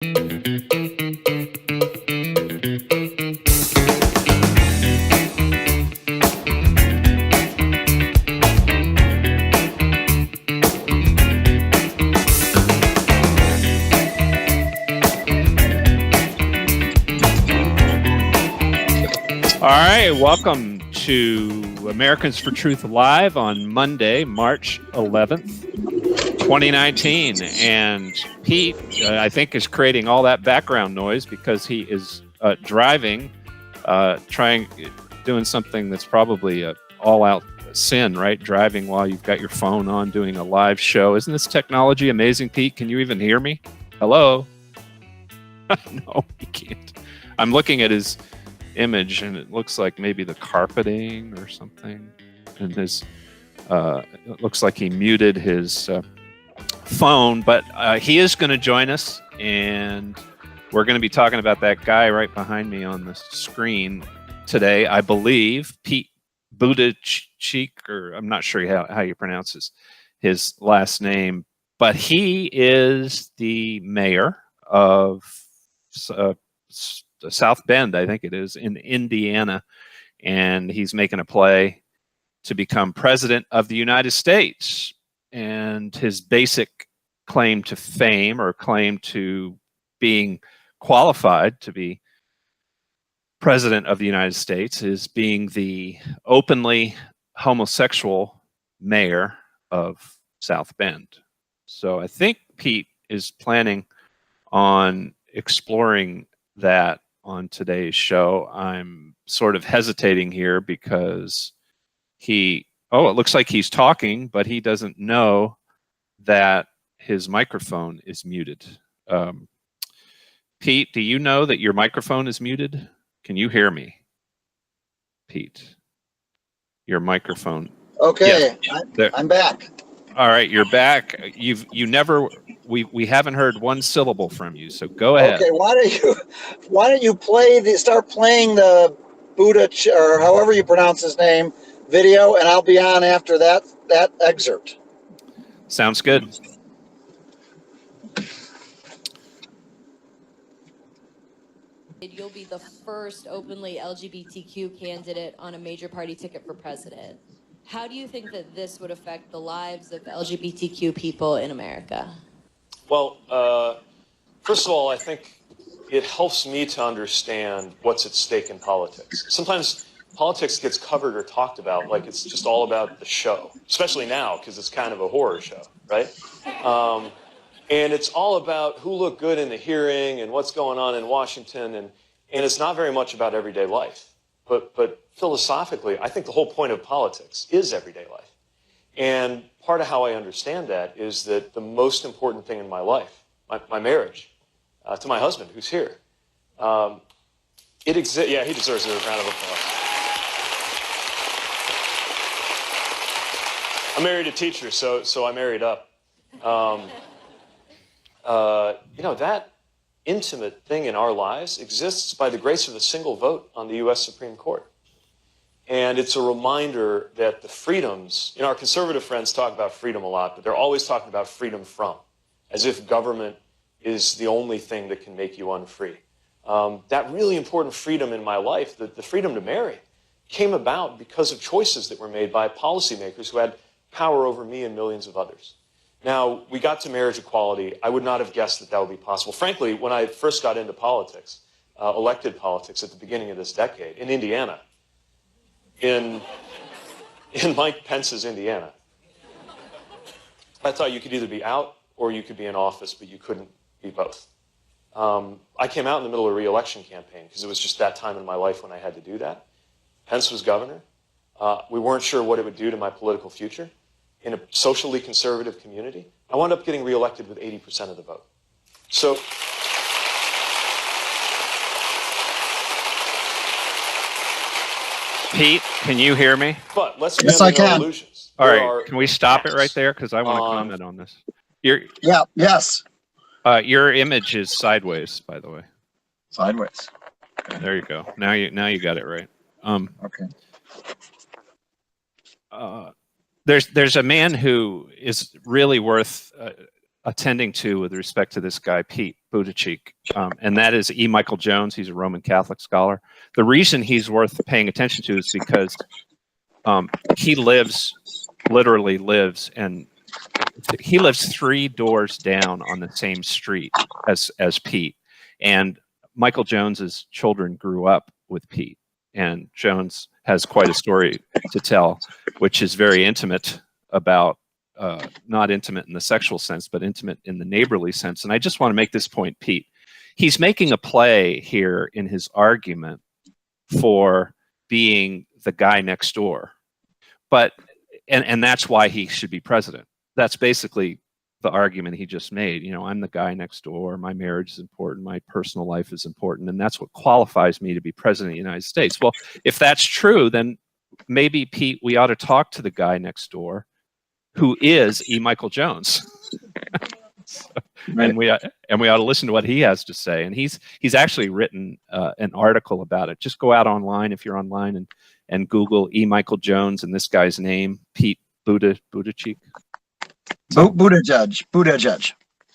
All right, welcome to Americans for Truth Live on Monday, March 11th, 2019. And Pete, I think, is creating all that background noise because he is driving, doing something that's probably an all-out sin, right? Driving while you've got your phone on, doing a live show. Isn't this technology amazing, Pete? Can you even hear me? Hello? No, you can't. I'm looking at his image and it looks like maybe the carpeting or something, and his it looks like he muted his phone, but he is going to join us, and we're going to be talking about that guy right behind me on the screen today. I believe Pete BUTTIGIEG, or I'm not sure how you pronounce his last name, but he is the mayor of South Bend, I think it is, in Indiana, and he's making a play to become president of the United States. And his basic claim to fame, or claim to being qualified to be president of the United States, is being the openly homosexual mayor of South Bend. So I think Pete is planning on exploring that on today's show. I'm sort of hesitating here because it looks like he's talking, but he doesn't know that his microphone is muted. Pete, do you know that your microphone is muted? Can you hear me, Pete? Your microphone. Okay, yes. I'm back. All right, you're back. We haven't heard one syllable from you, so go ahead. Okay, why don't you start playing the Buddha, or however you pronounce his name, video, and I'll be on after that excerpt. Sounds good. You'll be the first openly LGBTQ candidate on a major party ticket for president. How do you think that this would affect the lives of LGBTQ people in America? Well, first of all, I think it helps me to understand what's at stake in politics. Sometimes politics gets covered or talked about like it's just all about the show, especially now because it's kind of a horror show, right? And it's all about who looked good in the hearing and what's going on in Washington, and it's not very much about everyday life. But philosophically, I think the whole point of politics is everyday life. And part of how I understand that is that the most important thing in my life, my marriage, to my husband, who's here, it exists. Yeah, he deserves a round of applause. I married a teacher, so I married up. That intimate thing in our lives exists by the grace of a single vote on the U.S. Supreme Court. And it's a reminder that the freedoms, our conservative friends talk about freedom a lot, but they're always talking about freedom from, as if government is the only thing that can make you unfree. That really important freedom in my life, the freedom to marry, came about because of choices that were made by policymakers who had power over me and millions of others. Now, we got to marriage equality. I would not have guessed that would be possible. Frankly, when I first got into politics, elected politics at the beginning of this decade, in Indiana, in Mike Pence's Indiana, I thought you could either be out or you could be in office, but you couldn't be both. I came out in the middle of a re-election campaign because it was just that time in my life when I had to do that. Pence was governor. We weren't sure what it would do to my political future. In a socially conservative community, I wound up getting reelected with 80% of the vote. So, Pete, can you hear me? But let's yes, I can. illusions. All right, can we stop it right there? Because I want to comment on this. Yes. Your image is sideways, by the way. Sideways. Okay. There you go. Now you got it right. Okay. There's a man who is really worth attending to with respect to this guy, Pete. Buttigieg, and that is E. Michael Jones. He's a Roman Catholic scholar. The reason he's worth paying attention to is because he literally lives 3 doors down on the same street as Pete. And Michael Jones's children grew up with Pete, and Jones has quite a story to tell, which is very intimate about, not intimate in the sexual sense, but intimate in the neighborly sense. And I just want to make this point, Pete. He's making a play here in his argument for being the guy next door. But, and that's why he should be president. That's basically the argument he just made. You know, I'm the guy next door. My marriage is important. My personal life is important. And that's what qualifies me to be president of the United States. Well, if that's true, then maybe, Pete, we ought to talk to the guy next door, who is E. Michael Jones. Right. And we ought to listen to what he has to say. And he's actually written an article about it. Just go out online, if you're online, and Google E. Michael Jones and this guy's name, Pete Buttigieg. Buttigieg.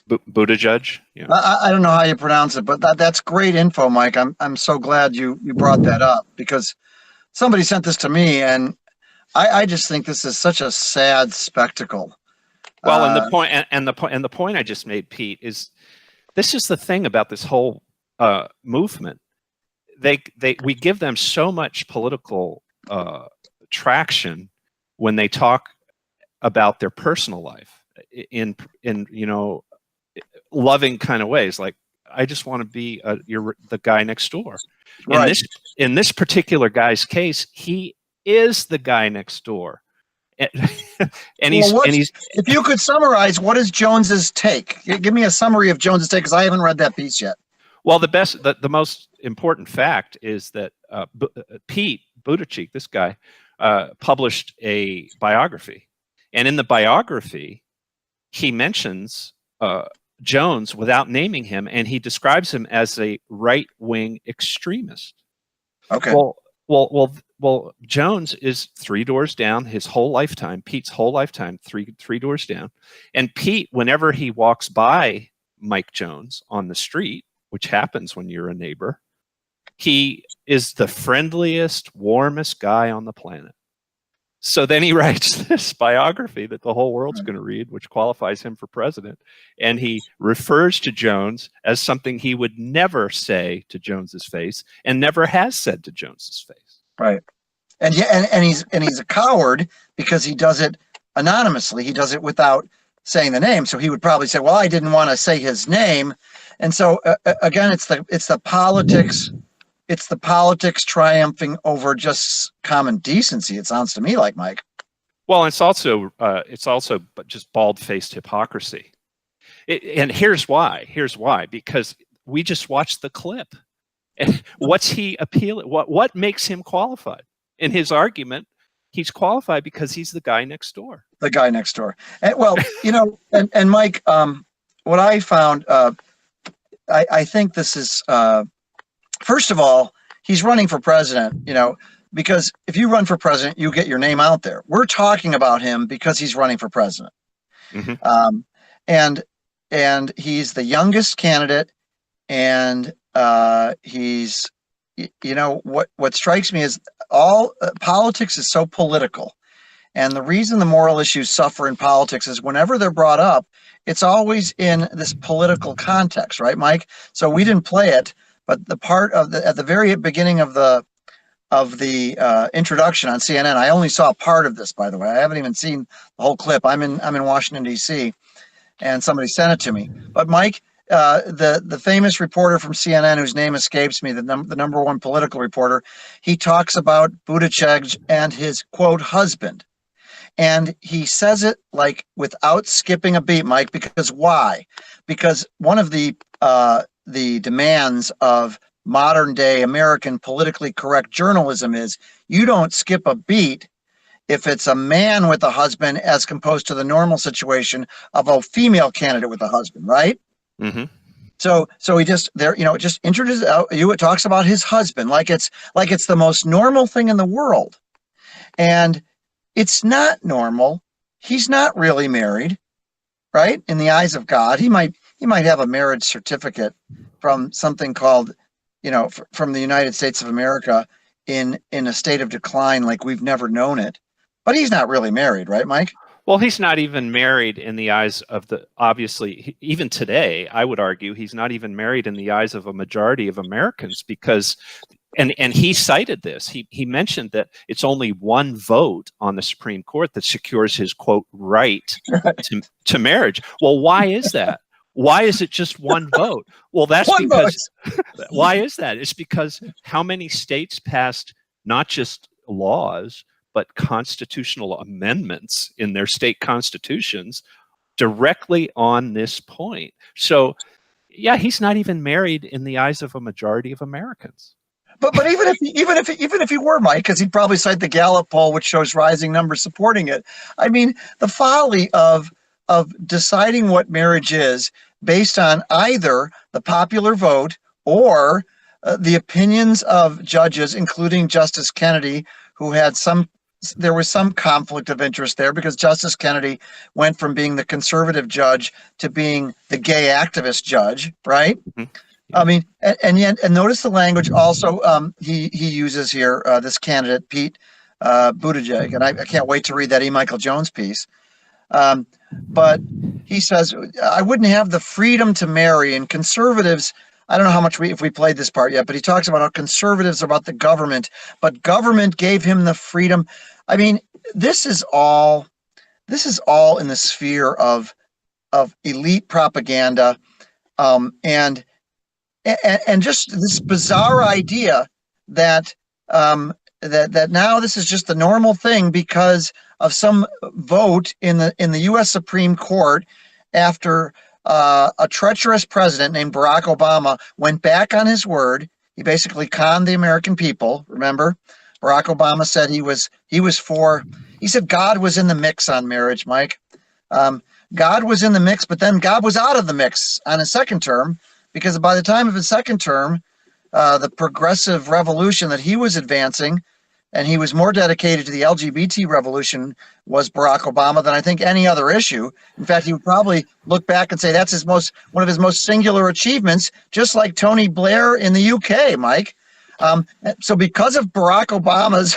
Buttigieg. Yeah. I don't know how you pronounce it, but that's great info, Mike. I'm so glad you brought that up, because somebody sent this to me, and I just think this is such a sad spectacle. Well, and the point I just made, Pete, is this is the thing about this whole movement. We give them so much political traction when they talk about their personal life in loving kind of ways, like, I just want to be you're the guy next door. Right. In this particular guy's case, he is the guy next door. And he's if you could summarize, what is Jones's take? Give me a summary of Jones's take, because I haven't read that piece yet. Well, the most important fact is that Pete Buttigieg, this guy, published a biography, and in the biography, he mentions Jones without naming him, and he describes him as a right-wing extremist. Okay. Well, Jones is 3 doors down his whole lifetime. Pete's whole lifetime, three doors down. And Pete, whenever he walks by Mike Jones on the street, which happens when you're a neighbor, he is the friendliest, warmest guy on the planet. So then he writes this biography that the whole world's going to read, which qualifies him for president. And he refers to Jones as something he would never say to Jones's face, and never has said to Jones's face. Right. And yeah, and he's a coward, because he does it anonymously. He does it without saying the name. So he would probably say, well, I didn't want to say his name. And so again, it's the politics. It's the politics triumphing over just common decency. It sounds to me like, Mike. Well, it's also just bald-faced hypocrisy. And here's why. Because we just watched the clip. And what's he appealing? What makes him qualified? In his argument, he's qualified because he's the guy next door. The guy next door. And, well, and Mike, what I found, I think this is. First of all, he's running for president, because if you run for president, you get your name out there. We're talking about him because he's running for president. Mm-hmm. And he's the youngest candidate, and he's, what strikes me is politics is so political. And the reason the moral issues suffer in politics is whenever they're brought up, it's always in this political context, right, Mike? So we didn't play it. But the part at the very beginning of the introduction on CNN, I only saw part of this, by the way. I haven't even seen the whole clip. I'm in Washington, D.C., and somebody sent it to me. But Mike, the famous reporter from CNN, whose name escapes me, the number one political reporter, he talks about Buttigieg and his, quote, husband. And he says it like without skipping a beat, Mike, because why? Because one of the demands of modern day American politically correct journalism is you don't skip a beat if it's a man with a husband as opposed to the normal situation of a female candidate with a husband, right? Mm-hmm. So he just just introduces it talks about his husband like it's the most normal thing in the world. And it's not normal. He's not really married, right? In the eyes of God, he might he might have a marriage certificate from something called, from the United States of America in a state of decline like we've never known it. But he's not really married, right, Mike? Well, he's not even married in the eyes of obviously, even today, I would argue he's not even married in the eyes of a majority of Americans because, and he cited this, he mentioned that it's only one vote on the Supreme Court that secures his, quote, right to marriage. Well, why is that? Why is it just one vote? Well, that's because, why is that? It's because how many states passed not just laws, but constitutional amendments in their state constitutions directly on this point. So, yeah, he's not even married in the eyes of a majority of Americans. But even if he were, Mike, because he'd probably cite the Gallup poll, which shows rising numbers supporting it. I mean, the folly of deciding what marriage is based on either the popular vote or the opinions of judges, including Justice Kennedy, who had there was some conflict of interest there because Justice Kennedy went from being the conservative judge to being the gay activist judge, right? Mm-hmm. Yeah. I mean, and notice the language also he uses here, this candidate, Pete Buttigieg, and I can't wait to read that E. Michael Jones piece. But he says, I wouldn't have the freedom to marry, and conservatives, I don't know how much if we played this part yet, but he talks about how conservatives are about the government, but government gave him the freedom. I mean, this is all in the sphere of elite propaganda, and just this bizarre idea that that now this is just the normal thing because of some vote in the U.S. Supreme Court after a treacherous president named Barack Obama went back on his word. He basically conned the American people. Remember, Barack Obama said he said God was in the mix on marriage, Mike. God was in the mix, but then God was out of the mix on his second term, because by the time of his second term, the progressive revolution that he was advancing, and he was more dedicated to the LGBT revolution, was Barack Obama than I think any other issue. In fact, he would probably look back and say that's one of his most singular achievements, just like Tony Blair in the UK, Mike. So because of Barack Obama's,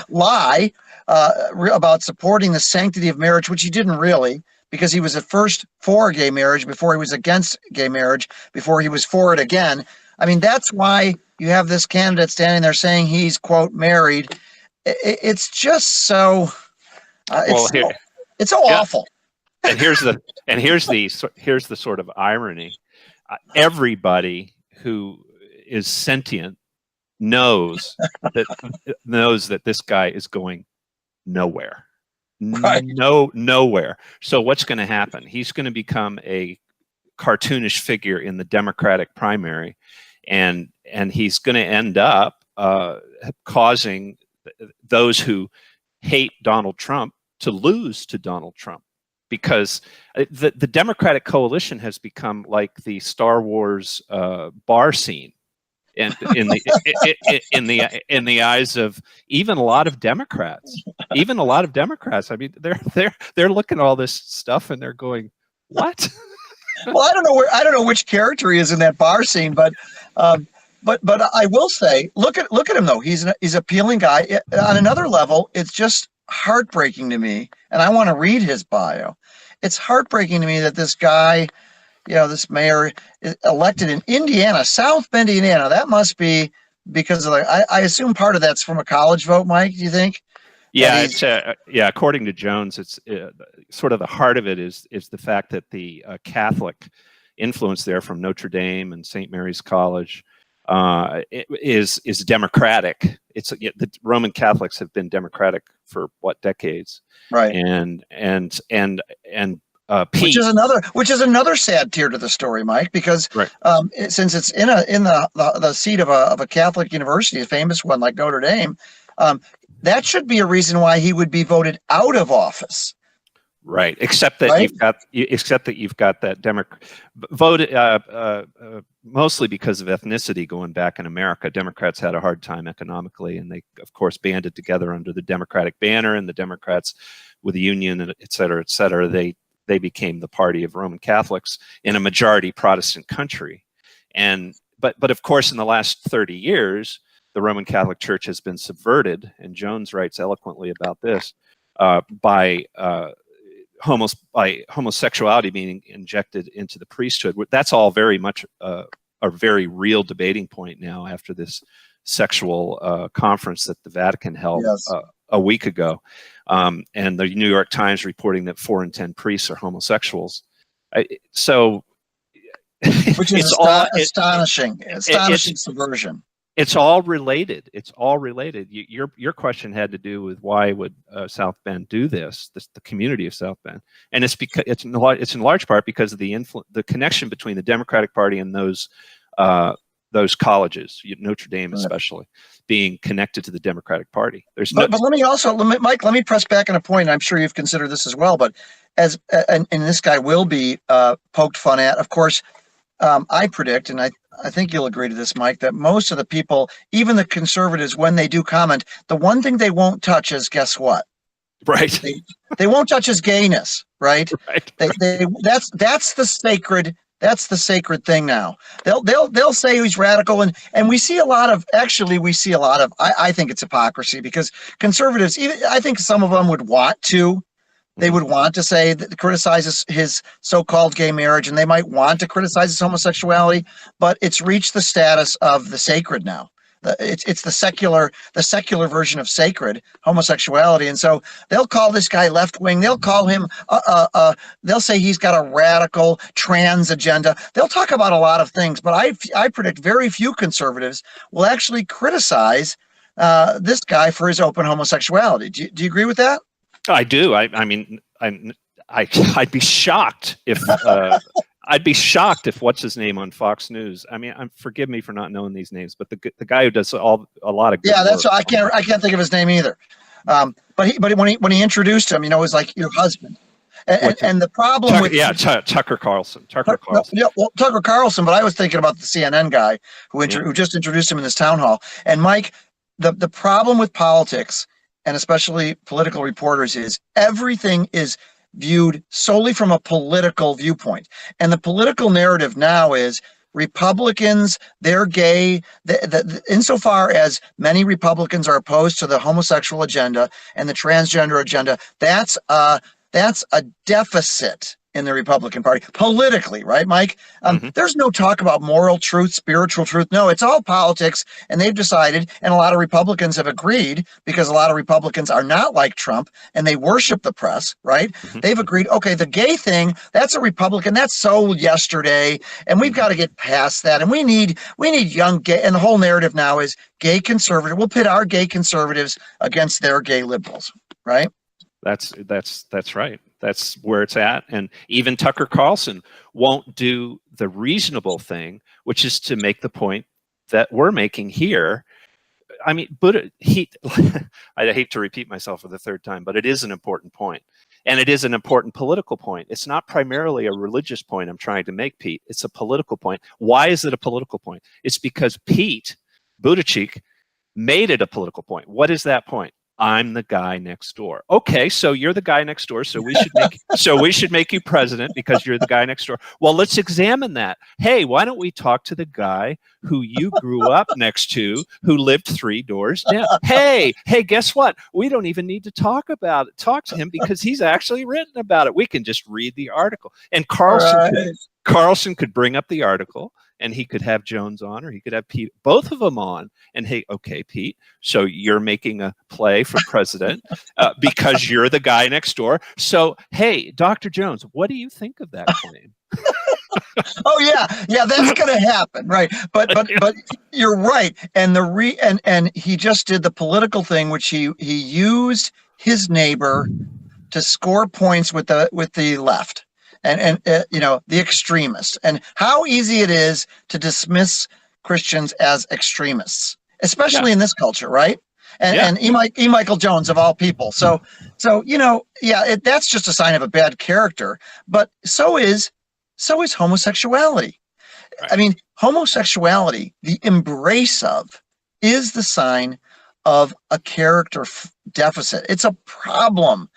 lie about supporting the sanctity of marriage, which he didn't really, because he was at first for gay marriage before he was against gay marriage, before he was for it again. I mean, that's why you have this candidate standing there saying he's, quote, married. It's just so, it's so awful. And here's the sort of irony. Everybody who is sentient knows that this guy is going nowhere. Right. Nowhere. So what's going to happen? He's going to become a cartoonish figure in the Democratic primary, and he's going to end up causing those who hate Donald Trump to lose to Donald Trump, because the Democratic coalition has become like the Star Wars bar scene. And in the eyes of even a lot of Democrats, I mean, they're looking at all this stuff and they're going, "What?" Well, I don't know which character he is in that bar scene, but I will say, look at him though. He's an appealing guy. On another level, it's just heartbreaking to me, and I want to read his bio. It's heartbreaking to me that this guy, this mayor, is elected in Indiana, South Bend, Indiana. That must be because of I assume part of that's from a college vote, Mike. Do you think? Yeah, according to Jones, it's sort of the heart of it is the fact that the Catholic influence there from Notre Dame and St. Mary's College is Democratic. The Roman Catholics have been Democratic for decades, right? And Pete, which is another sad tier to the story, Mike, because since it's in the seat of a Catholic university, a famous one like Notre Dame, that should be a reason why he would be voted out of office. Right, except that you've got that Democrat voted mostly because of ethnicity going back in America. Democrats had a hard time economically, and they, of course, banded together under the Democratic banner, and the Democrats with the union, and et cetera, they they became the party of Roman Catholics in a majority Protestant country. And but of course, in the last 30 years, the Roman Catholic Church has been subverted, and Jones writes eloquently about this, by homosexuality being injected into the priesthood. That's all very much a very real debating point now after this sexual conference that the Vatican held a week ago. And the New York Times reporting that 4 in 10 priests are homosexuals. Which is astonishing subversion. It's all related. It's all related. Your question had to do with why would South Bend do this, the community of South Bend, and it's because it's in large part because of the connection between the Democratic Party and those colleges, Notre Dame especially, being connected to the Democratic Party. But let me also, Mike, let me press back on a point. I'm sure you've considered this as well, but and this guy will be poked fun at, of course. I predict, and I think you'll agree to this, Mike, that most of the people, even the conservatives, when they do comment, the one thing they won't touch is, guess what? Right. They won't touch is gayness, right? Right. That's the sacred. That's the sacred thing now. They'll say he's radical, and we see a lot of. I think it's hypocrisy, because conservatives, even I think some of them would want to. They would want to say that criticizes his so-called gay marriage, and they might want to criticize his homosexuality, but it's reached the status of the sacred now. It's the secular version of sacred, homosexuality, and so they'll call this guy left-wing. They'll call him. They'll say he's got a radical trans agenda. They'll talk about a lot of things, but I predict very few conservatives will actually criticize this guy for his open homosexuality. Do you agree with that? I do. I mean, I'd be shocked if what's his name on Fox News. I mean, forgive me for not knowing these names, but the guy who does a lot of good that's work. I can't think of his name either. But when he introduced him, it was like your husband. And the problem Tucker Carlson. Tucker Carlson. But I was thinking about the CNN guy who just introduced him in this town hall. And Mike, the problem with politics, and especially political reporters, is everything is viewed solely from a political viewpoint. And the political narrative now is Republicans, they're gay. Insofar as many Republicans are opposed to the homosexual agenda and the transgender agenda, that's a deficit in the Republican Party politically, right, Mike? There's no talk about moral truth, spiritual truth. No, it's all politics, and they've decided, and a lot of Republicans have agreed, because a lot of Republicans are not like Trump, and they worship the press, right? They've agreed, okay, the gay thing, that's a Republican, that's so yesterday, and we've got to get past that, and we need young gay, and the whole narrative now is gay conservative. We'll pit our gay conservatives against their gay liberals, right? That's right. That's where it's at. And even Tucker Carlson won't do the reasonable thing, which is to make the point that we're making here. I mean, I hate to repeat myself for the third time, but it is an important point. And it is an important political point. It's not primarily a religious point I'm trying to make, Pete. It's a political point. Why is it a political point? It's because Pete Buttigieg made it a political point. What is that point? I'm the guy next door. Okay, so you're the guy next door, so we should make you president because you're the guy next door. Well, let's examine that. Hey, why don't we talk to the guy who you grew up next to, who lived 3 doors down? Hey, guess what? We don't even need to talk to him because he's actually written about it. We can just read the article. And Carlson could bring up the article, and he could have Jones on, or he could have Pete, both of them on. And hey, okay, Pete, so you're making a play for president because you're the guy next door. So, hey, Dr. Jones, what do you think of that claim? Oh yeah, that's going to happen, right? But you're right, and and he just did the political thing, which he used his neighbor to score points with the left. And the extremists, and how easy it is to dismiss Christians as extremists, especially in this culture, right? And E. Michael Jones of all people. So that's just a sign of a bad character. But so is homosexuality. Right. I mean, homosexuality, the embrace of, is the sign of a character deficit. It's a problem.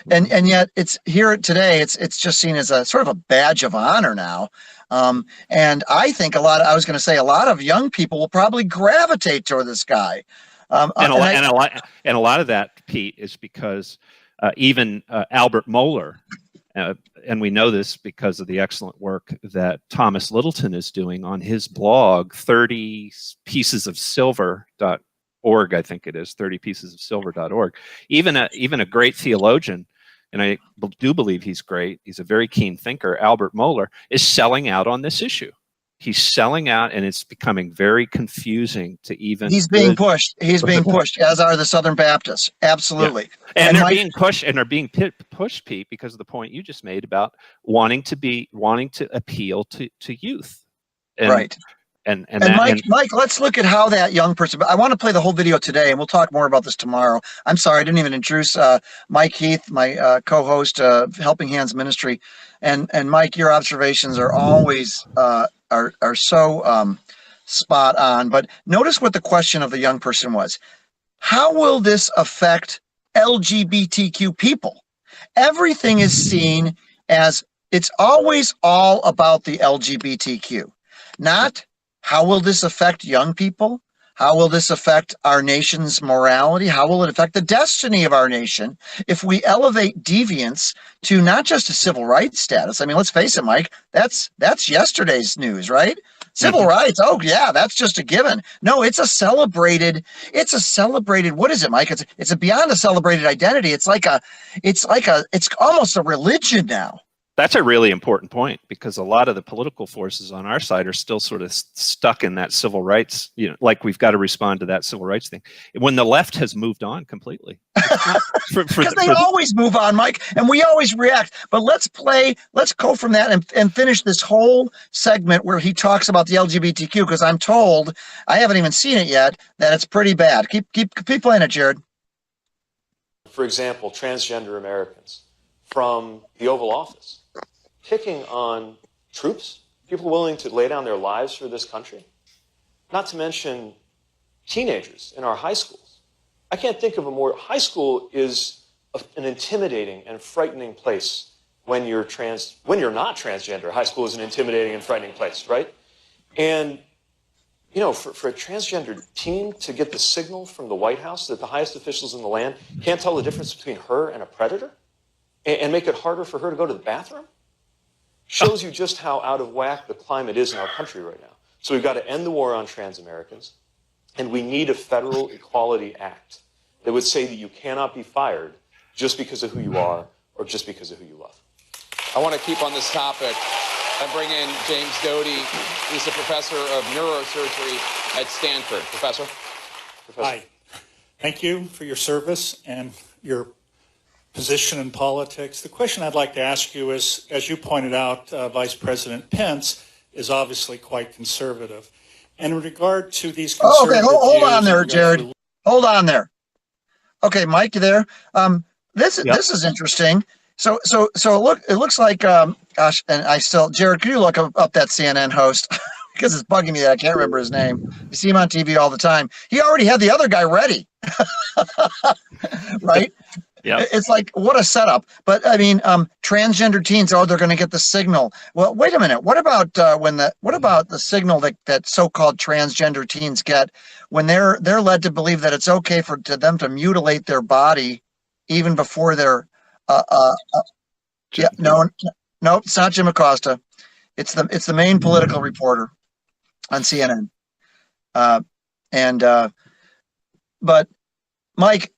And yet it's here today. It's just seen as a sort of a badge of honor now. And I think a lot of young people will probably gravitate toward this guy. And a lot of that, Pete, is because even Albert Mohler, and we know this because of the excellent work that Thomas Littleton is doing on his blog, 30 Pieces of Silver.org, I think it is, 30piecesofsilver.org. Even a great theologian, and I do believe he's great, he's a very keen thinker, Albert Mohler, is selling out on this issue. He's selling out, and it's becoming very confusing to even. He's being pushed. He's being pushed, as are the Southern Baptists. Absolutely. Yeah. And they're being pushed, and they're being pushed, Pete, because of the point you just made about wanting to appeal to youth. And, right. And Mike, let's look at how that young person. I want to play the whole video today, and we'll talk more about this tomorrow. I'm sorry, I didn't even introduce Mike Heath, my co-host, Helping Hands Ministry, and Mike, your observations are always are so spot on. But notice what the question of the young person was: how will this affect LGBTQ people? Everything is seen as it's always all about the LGBTQ, not how will this affect young people? How will this affect our nation's morality? How will it affect the destiny of our nation if we elevate deviance to not just a civil rights status? I mean, let's face it, Mike, that's yesterday's news, right? Civil rights, oh yeah, that's just a given. No, it's a celebrated, what is it, Mike? It's a beyond a celebrated identity. It's almost a religion now. That's a really important point, because a lot of the political forces on our side are still sort of stuck in that civil rights, like we've got to respond to that civil rights thing, when the left has moved on completely. Because they always move on, Mike, and we always react. But let's go from that and finish this whole segment where he talks about the LGBTQ, because I'm told, I haven't even seen it yet, that it's pretty bad. Keep playing it, Jared. For example, transgender Americans from the Oval Office, picking on troops, people willing to lay down their lives for this country, not to mention teenagers in our high schools. I can't think of a more, high school is an intimidating and frightening place when you're not transgender. High school is an intimidating and frightening place, right? And, for a transgender teen to get the signal from the White House that the highest officials in the land can't tell the difference between her and a predator, and make it harder for her to go to the bathroom, shows you just how out of whack the climate is in our country right now. So we've got to end the war on trans Americans, and we need a federal equality act that would say that you cannot be fired just because of who you are or just because of who you love. I want to keep on this topic and bring in James Doty, who's a professor of neurosurgery at Stanford. Professor? Hi. Thank you for your service and your position in politics. The question I'd like to ask you is, as you pointed out, Vice President Pence is obviously quite conservative. And in regard to these conservative hold on there, Jared. Hold on there. Okay, Mike, you there? This is interesting. So it looks like gosh, and Jared, could you look up that CNN host? Because it's bugging me that I can't remember his name. You see him on TV all the time. He already had the other guy ready. Right? Yeah, it's like, what a setup. But I mean, transgender teens, they're going to get the signal. Well, wait a minute. What about the signal that so-called transgender teens get when they're led to believe that it's okay for them to mutilate their body even before they're no, it's not Jim Acosta. It's the main political reporter on CNN. But Mike,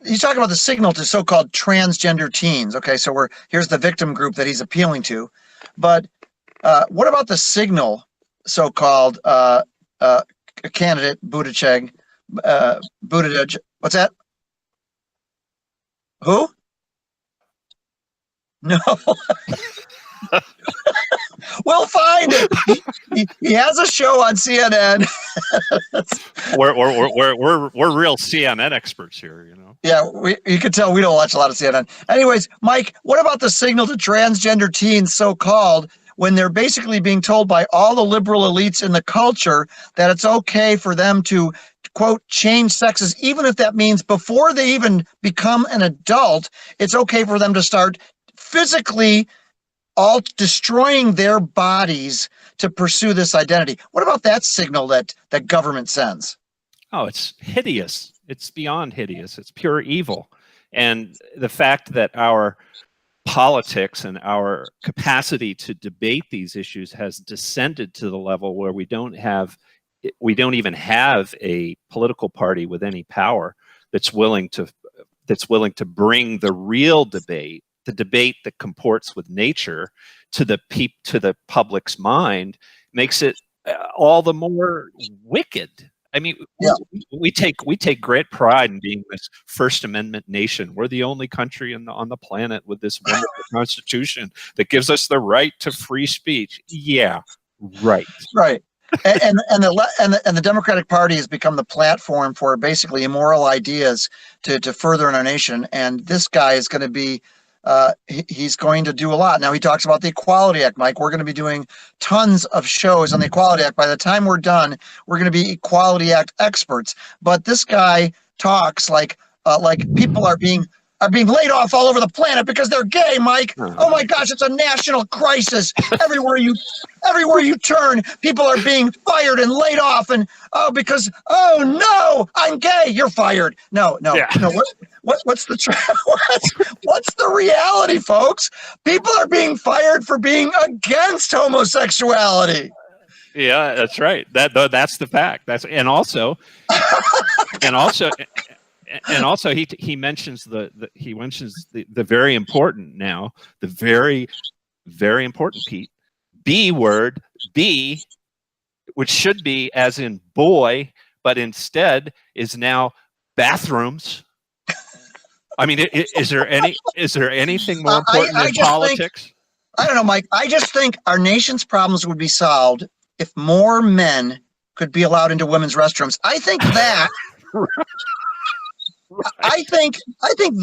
he's talking about the signal to so-called transgender teens. Okay, so here's the victim group that he's appealing to. But what about the signal, so-called candidate Buttigieg? Buttigieg. What's that? Who? No. We'll find it. He has a show on CNN. we're real CNN experts here, Yeah, you can tell we don't watch a lot of CNN. Anyways, Mike, what about the signal to transgender teens, so-called, when they're basically being told by all the liberal elites in the culture that it's okay for them to quote, change sexes, even if that means before they even become an adult, it's okay for them to start physically all destroying their bodies to pursue this identity. What about that signal that government sends? Oh, it's hideous. It's beyond hideous. It's pure evil. And the fact that our politics and our capacity to debate these issues has descended to the level where we don't even have a political party with any power that's willing to bring the real debate, the debate that comports with nature, to the public's mind, makes it all the more wicked. I mean, yeah. we take great pride in being this First Amendment nation. We're the only country on the planet with this wonderful Constitution that gives us the right to free speech. Yeah, right. Right. And the Democratic Party has become the platform for basically immoral ideas to further in our nation. And this guy is going to be he's going to do a lot. Now, he talks about the Equality Act, Mike. We're going to be doing tons of shows on the Equality Act. By the time we're done, we're going to be Equality Act experts. But this guy talks like people are being laid off all over the planet because they're gay, Mike. Oh my gosh, it's a national crisis. Everywhere you turn, people are being fired and laid off, and because no, I'm gay, you're fired. No. What's the reality, folks? People are being fired for being against homosexuality. Yeah, that's right. That's the fact. And also he mentions the very important very, very important, Pete, B word, B, which should be as in boy, but instead is now bathrooms. I mean, is there anything more important than politics? I don't know, Mike. I just think our nation's problems would be solved if more men could be allowed into women's restrooms. I think that. I think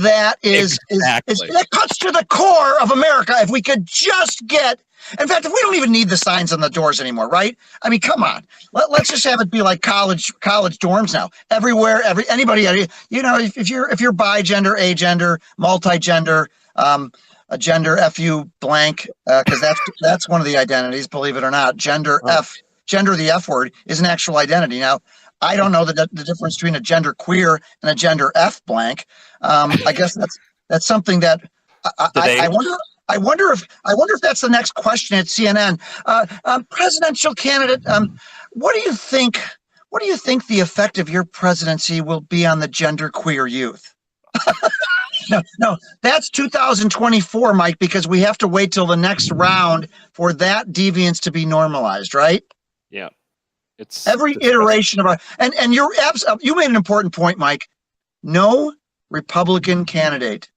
that is that cuts to the core of America. If we could just get, in fact, if we don't even need the signs on the doors anymore, right? I mean, come on, let's just have it be like college dorms now. Everywhere, anybody, you know, if you're bigender, agender, multigender, a gender fu blank, because that's one of the identities. Believe it or not, gender the F word is an actual identity now. I don't know the difference between a gender queer and a gender F blank. I guess that's something that I wonder if that's the next question at CNN. Presidential candidate, what do you think the effect of your presidency will be on the gender queer youth? No, that's 2024, Mike, because we have to wait till the next round for that deviance to be normalized, right? Yeah. It's every iteration of and you made an important point, Mike. No Republican candidate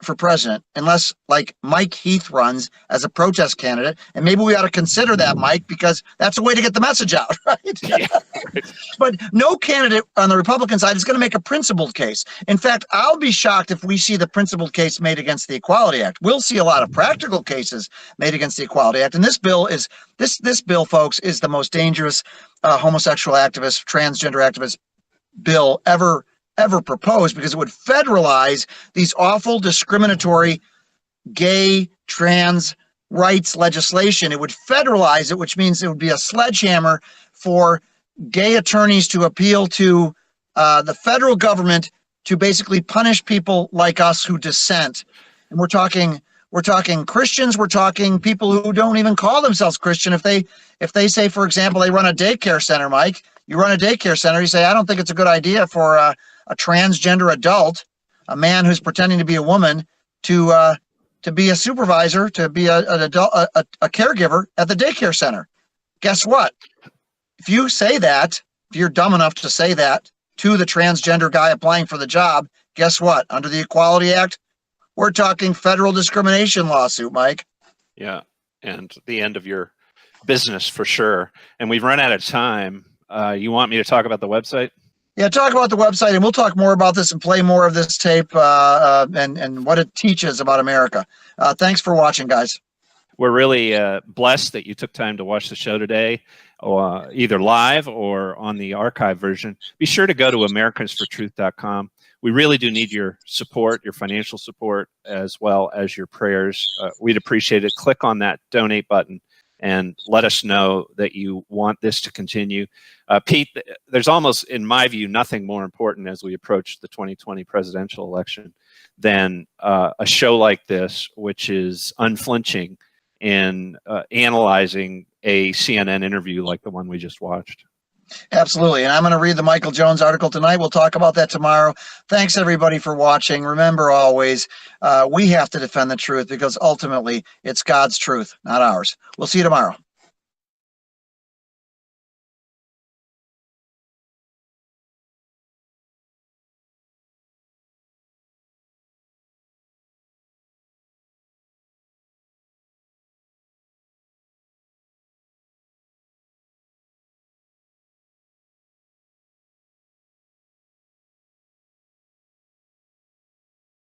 for president, unless like Mike Heath runs as a protest candidate, and maybe we ought to consider that, Mike, because that's a way to get the message out, right? Yeah. But no candidate on the Republican side is going to make a principled case. In fact, I'll be shocked if we see the principled case made against the Equality Act. We'll see a lot of practical cases made against the Equality Act, and this bill, folks, is the most dangerous homosexual activist, transgender activist bill ever proposed, because it would federalize these awful discriminatory gay trans rights legislation. It would federalize it, which means it would be a sledgehammer for gay attorneys to appeal to the federal government to basically punish people like us who dissent. And we're talking Christians, we're talking people who don't even call themselves Christian. If they say, for example, they run a daycare center, Mike, you run a daycare center, you say, I don't think it's a good idea for a transgender adult, a man who's pretending to be a woman, to be a supervisor, to be an adult, a caregiver at the daycare center. Guess what? If you say that, if you're dumb enough to say that to the transgender guy applying for the job, guess what? Under the Equality Act, we're talking federal discrimination lawsuit, Mike. Yeah, and the end of your business for sure. And we've run out of time. You want me to talk about the website? Yeah, talk about the website, and we'll talk more about this and play more of this tape and what it teaches about America. Thanks for watching, guys. we're really blessed that you took time to watch the show today, either live or on the archive version. Be sure to go to americansfortruth.com. We really do need your support, your financial support, as well as your prayers. We'd appreciate it. Click on that donate button and let us know that you want this to continue. Pete, there's almost, in my view, nothing more important as we approach the 2020 presidential election than a show like this, which is unflinching in analyzing a CNN interview like the one we just watched. Absolutely. And I'm going to read the Michael Jones article tonight. We'll talk about that tomorrow. Thanks, everybody, for watching. Remember always, we have to defend the truth because ultimately it's God's truth, not ours. We'll see you tomorrow.